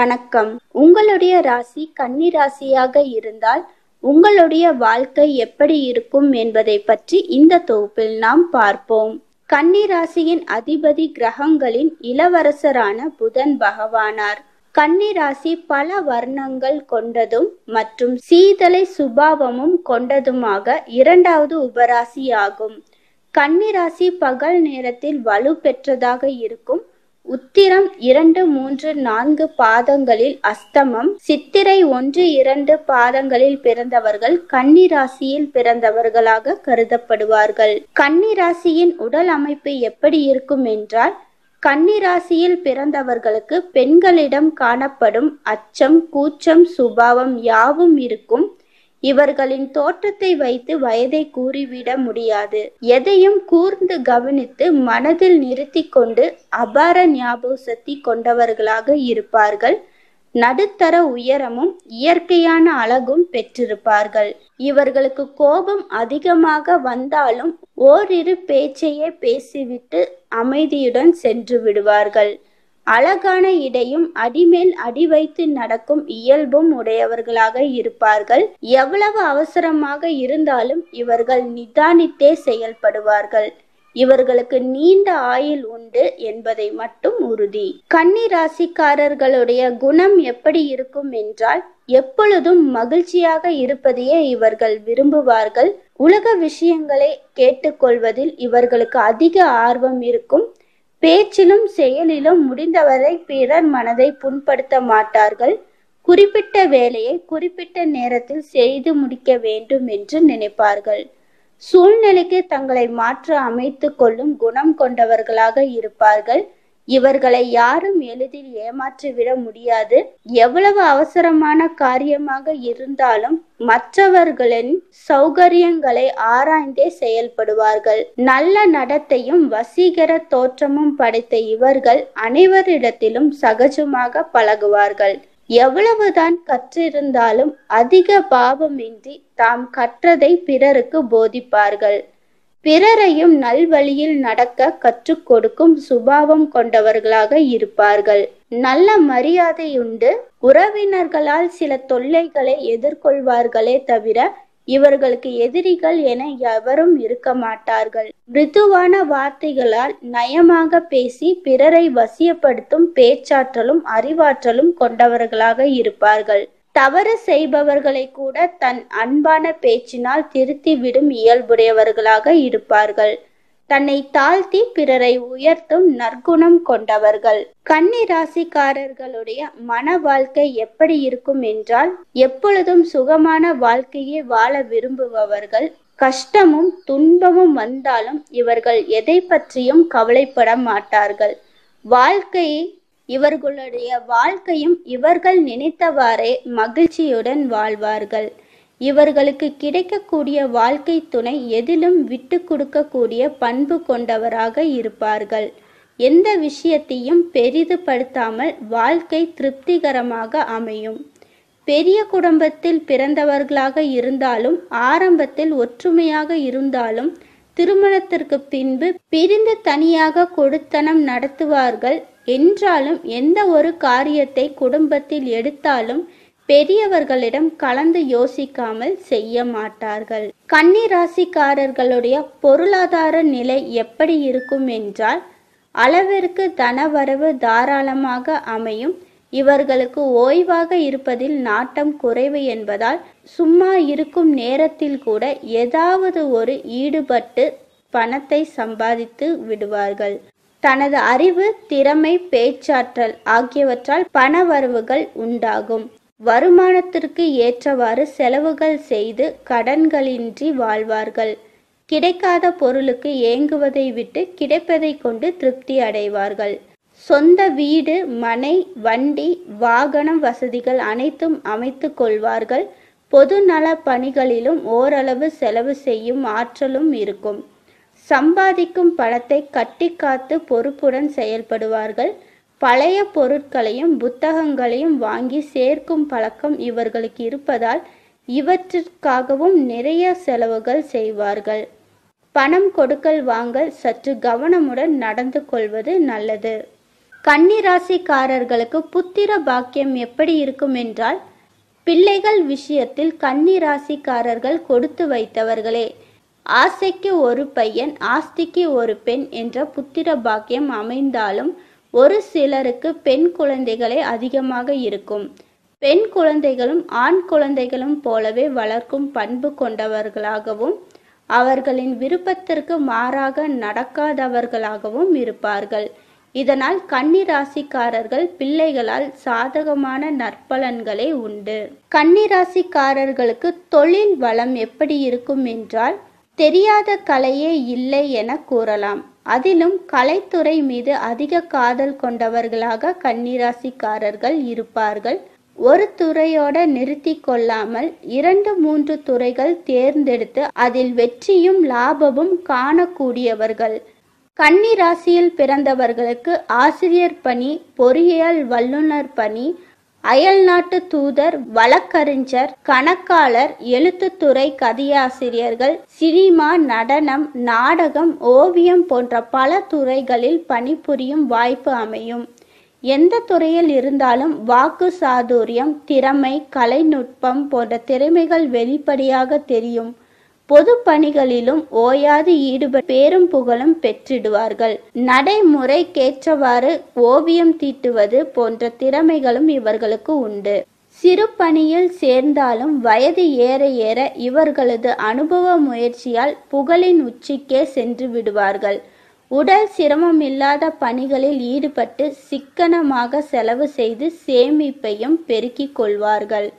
வணக்கம். உங்களுடைய ராசி கன்னி ராசியாக இருந்தால் உங்களுடைய வாழ்க்கை எப்படி இருக்கும் என்பதை பற்றி இந்த தொகுப்பில் நாம் பார்ப்போம். கன்னி ராசியின் அதிபதி கிரகங்களின் இளவரசரான புதன் பகவானார். கன்னி ராசி பல வர்ணங்கள் கொண்டதும் மற்றும் சீதளை சுபாவமும் கொண்டதுமாக இரண்டாவது உபராசி ஆகும். கன்னி ராசி பகல் நேரத்தில் வலு பெற்றதாக இருக்கும். உத்திரம் 2, 3, 4 பாதங்களில் அஸ்தமம், சித்திரை 1, 2 பாதங்களில் பிறந்தவர்கள் கன்னி ராசியில் பிறந்தவர்களாக கருதப்படுவார்கள். கன்னி ராசியின் உடல் அமைப்பு எப்படி இருக்கும் என்றால், கன்னி ராசியில் பிறந்தவர்களுக்கு பெண்களிடம் காணப்படும் அச்சம், கூச்சம், சுபாவம் யாவும் இருக்கும். இவர்களின் தோற்றத்தை வைத்து வயதை கூறிவிட முடியாது. எதையும் கூர்ந்து கவனித்து மனதில் நிறுத்தி கொண்டு அபார ஞாபக சக்தி கொண்டவர்களாக இருப்பார்கள். நடுத்தர உயரமும் இயற்கையான அழகும் பெற்றிருப்பார்கள். இவர்களுக்கு கோபம் அதிகமாக வந்தாலும் ஓரிரு பேச்சையே பேசிவிட்டு அமைதியுடன் சென்று விடுவார்கள். அழகான இடையும் அடிமேல் அடி வைத்து நடக்கும் இயல்பும் உடையவர்களாக இருப்பார்கள். எவ்வளவு அவசரமாக இருந்தாலும் இவர்கள் நிதானித்தே செயல்படுவார்கள். இவர்களுக்கு நீண்ட ஆயுள் உண்டு என்பதை மட்டும் உறுதி. கன்னி ராசிக்காரர்களுடைய குணம் எப்படி இருக்கும் என்றால், எப்பொழுதும் மகிழ்ச்சியாக இருப்பதையே இவர்கள் விரும்புவார்கள். உலக விஷயங்களை கேட்டுக்கொள்வதில் இவர்களுக்கு அதிக ஆர்வம் இருக்கும். பேச்சிலும் செயலிலும் முடிந்தவரை பிறர் மனதை புண்படுத்த மாட்டார்கள். குறிப்பிட்ட வேலையை குறிப்பிட்ட நேரத்தில் செய்து முடிக்க வேண்டும் என்று நினைப்பார்கள். சூழ்நிலைக்கு தங்களை மாற்ற அமைத்து கொள்ளும் குணம் கொண்டவர்களாக இருப்பார்கள். இவர்களை யாரும் எளிதில் ஏமாற்றிவிட முடியாது. எவ்வளவு அவசரமான காரியமாக இருந்தாலும் மற்றவர்களின் சௌகரியங்களை ஆராய்ந்தே செயல்படுவார்கள். நல்ல நடத்தையும் வசீகர தோற்றமும் படைத்த இவர்கள் அனைவரிடத்திலும் சகஜமாக பழகுவார்கள். எவ்வளவுதான் கற்றிருந்தாலும் அதிக பாவமின்றி தாம் கற்றதை பிறருக்கு போதிப்பார்கள். பிறரையும் நல்வழியில் நடக்க கற்றுக் கொடுக்கும் சுபாவம் கொண்டவர்களாக இருப்பார்கள். நல்ல மரியாதையுண்டு. உறவினர்களால் சில தொல்லைகளை எதிர்கொள்வார்களே தவிர இவர்களுக்கு எதிரிகள் என எவரும் இருக்க மாட்டார்கள். மிருதுவான வார்த்தைகளால் நயமாக பேசி பிறரை வசியப்படுத்தும் பேச்சாற்றலும் அறிவாற்றலும் கொண்டவர்களாக இருப்பார்கள். தவறு செய்பவர்களை கூட தன் அன்பான பேச்சினால் திருத்தி விடும் இயல்புடையவர்களாக இருப்பார்கள். தன்னை தாழ்த்தி பிறரை உயர்த்தும் நற்குணம் கொண்டவர்கள். கன்னி ராசிக்காரர்களுடைய மன வாழ்க்கை எப்படி இருக்கும் என்றால், எப்பொழுதும் சுகமான வாழ்க்கையை வாழ விரும்புபவர்கள். கஷ்டமும் துன்பமும் வந்தாலும் இவர்கள் எதை பற்றியும் கவலைப்பட மாட்டார்கள். இவர்களுடைய வாழ்க்கையும் இவர்கள் நினைத்தவாறே மகிழ்ச்சியுடன் வாழ்வார்கள். இவர்களுக்கு கிடைக்கக்கூடிய வாழ்க்கை துணை எதிலும் விட்டு கொடுக்கக்கூடிய பண்பு கொண்டவராக இருப்பார்கள். எந்த விஷயத்தையும் பெரிதுபடுத்தாமல் வாழ்க்கை திருப்திகரமாக அமையும். பெரிய குடும்பத்தில் பிறந்தவர்களாக இருந்தாலும் ஆரம்பத்தில் ஒற்றுமையாக இருந்தாலும் திருமணத்திற்கு பின்பு பிரிந்து தனியாக கொடுத்தனம் நடத்துவார்கள். என்றாலும் எந்த ஒரு காரியத்தை குடும்பத்தில் எடுத்தாலும் பெரியவர்களிடம் கலந்து யோசிக்காமல் செய்ய மாட்டார்கள். கன்னி ராசிக்காரர்களுடைய பொருளாதார நிலை எப்படி இருக்கும் என்றால், அளவிற்கு தனவரவு தாராளமாக அமையும். இவர்களுக்கு ஓய்வாக இருப்பதில் நாட்டம் குறைவு என்பதால் சும்மா இருக்கும் நேரத்தில் கூட ஏதாவது ஒரு ஈடுபட்டு பணத்தை சம்பாதித்து விடுவார்கள். தனது அறிவு, திறமை, பேச்சாற்றல் ஆகியவற்றால் பண வரவுகள் உண்டாகும். வருமானத்திற்கு ஏற்றவாறு செலவுகள் செய்து கடன்களின்றி வாழ்வார்கள். கிடைக்காத பொருளுக்கு ஏங்குவதை விட்டு கிடைப்பதை கொண்டு திருப்தி அடைவார்கள். சொந்த வீடு, மனை, வண்டி, வாகனம் வசதிகள் அனைத்தும் அமைத்து கொள்வார்கள். பொது நல பணிகளிலும் ஓரளவு செலவு செய்யும் ஆற்றலும் இருக்கும். சம்பாதிக்கும் பணத்தை கட்டி காத்து பொறுப்புடன் செயல்படுவார்கள். பழைய பொருட்களையும் புத்தகங்களையும் வாங்கி சேர்க்கும் பழக்கம் இவர்களுக்கு இருப்பதால் இவற்றிற்காகவும் நிறைய செலவுகள் செய்வார்கள். பணம் கொடுக்கல் வாங்கல் சற்று கவனமுடன் நடந்து கொள்வது நல்லது. கன்னி ராசிக்காரர்களுக்கு புத்திர பாக்கியம் எப்படி இருக்கும் என்றால், பிள்ளைகள் விஷயத்தில் கன்னி ராசிக்காரர்கள் கொடுத்து வைத்தவர்களே. ஆசைக்கு ஒரு பையன் ஆஸ்திக்கு ஒரு பெண் என்ற புத்திர பாக்கியம் அமைந்தாலும் ஒரு சிலருக்கு பெண் குழந்தைகளே அதிகமாக இருக்கும். பெண் குழந்தைகளும் ஆண் குழந்தைகளும் போலவே வளர்க்கும் பண்பு கொண்டவர்களாகவும் அவர்களின் விருப்பத்திற்கு மாறாக நடக்காதவர்களாகவும் இருப்பார்கள். இதனால் கன்னி ராசிக்காரர்கள் பிள்ளைகளால் சாதகமான நற்பலன்களே உண்டு. கன்னி ராசிக்காரர்களுக்கு தொழில் வளம் எப்படி இருக்கும் என்றால், தெரியாத கலையே இல்லை என கூறலாம். அதிலும் கலைத்துறை மீது அதிக காதல் கொண்டவர்களாக கன்னி ராசிக்காரர்கள் இருப்பார்கள். ஒரு துறையோட நிறுத்தி கொள்ளாமல் 2-3 துறைகள் தேர்ந்தெடுத்து அதில் வெற்றியும் லாபமும் காணக்கூடியவர்கள். கன்னி ராசியில் பிறந்தவர்களுக்கு ஆசிரியர் பணி, பொறியியல் வல்லுநர் பணி, அயல்நாட்டு தூதர், வழக்கறிஞர், கணக்காளர், எழுத்துத்துறை, கதையாசிரியர்கள், சினிமா, நடனம், நாடகம், ஓவியம் போன்ற பல துறைகளில் பணிபுரியும் வாய்ப்பு அமையும். எந்த துறையில் இருந்தாலும் வாக்கு சாதுரியம், திறமை, கலைநுட்பம் போன்ற திறமைகள் வெளிப்படையாக தெரியும். பொது பணிகளிலும் ஓயாது ஈடுபட்டு பேரும் புகழும் பெற்றிடுவார்கள். நடைமுறைக்கேற்றவாறு ஓவியம் தீட்டுவது போன்ற திறமைகளும் இவர்களுக்கு உண்டு. சிறு பணியில் சேர்ந்தாலும் வயது ஏற ஏற இவர்களது அனுபவ முயற்சியால் புகழின் உச்சிக்கே சென்று விடுவார்கள். உடல் சிரமம் இல்லாத பணிகளில் ஈடுபட்டு சிக்கனமாக செலவு செய்து சேமிப்பையும் பெருக்கிக் கொள்வார்கள்.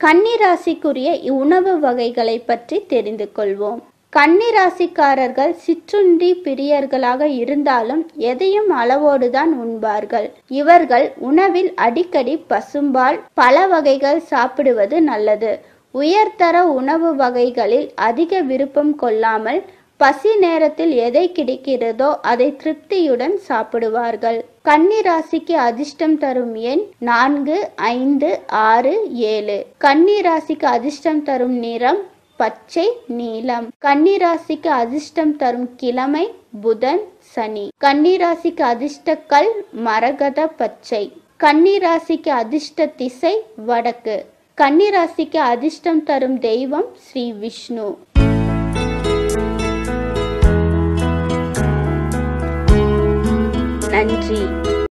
கன்னி ராசிக்குரிய உணவு வகைகளை பற்றி தெரிந்து கொள்வோம். கன்னி ராசிக்காரர்கள் சிற்றுண்டி பிரியர்களாக இருந்தாலும் எதையும் அளவோடுதான் உண்பார்கள். இவர்கள் உணவில் அடிக்கடி பசும்பால், பல வகைகள் சாப்பிடுவது நல்லது. உயர்தர உணவு வகைகளில் அதிக விருப்பம் கொள்ளாமல் பசி நேரத்தில் எதை கிடைக்கிறதோ அதை திருப்தியுடன் சாப்பிடுவார்கள். கன்னி ராசிக்கு அதிர்ஷ்டம் தரும் எண் 4, 5, 6, 7. கன்னி ராசிக்கு அதிர்ஷ்டம் தரும் நிறம் பச்சை, நீலம். கன்னி ராசிக்கு அதிர்ஷ்டம் தரும் கிழமை புதன், சனி. கன்னி ராசிக்கு அதிர்ஷ்ட கல் மரகத பச்சை. கன்னி ராசிக்கு அதிர்ஷ்ட திசை வடக்கு. கன்னி ராசிக்கு அதிர்ஷ்டம் தரும் தெய்வம் ஸ்ரீ விஷ்ணு. நன்றி.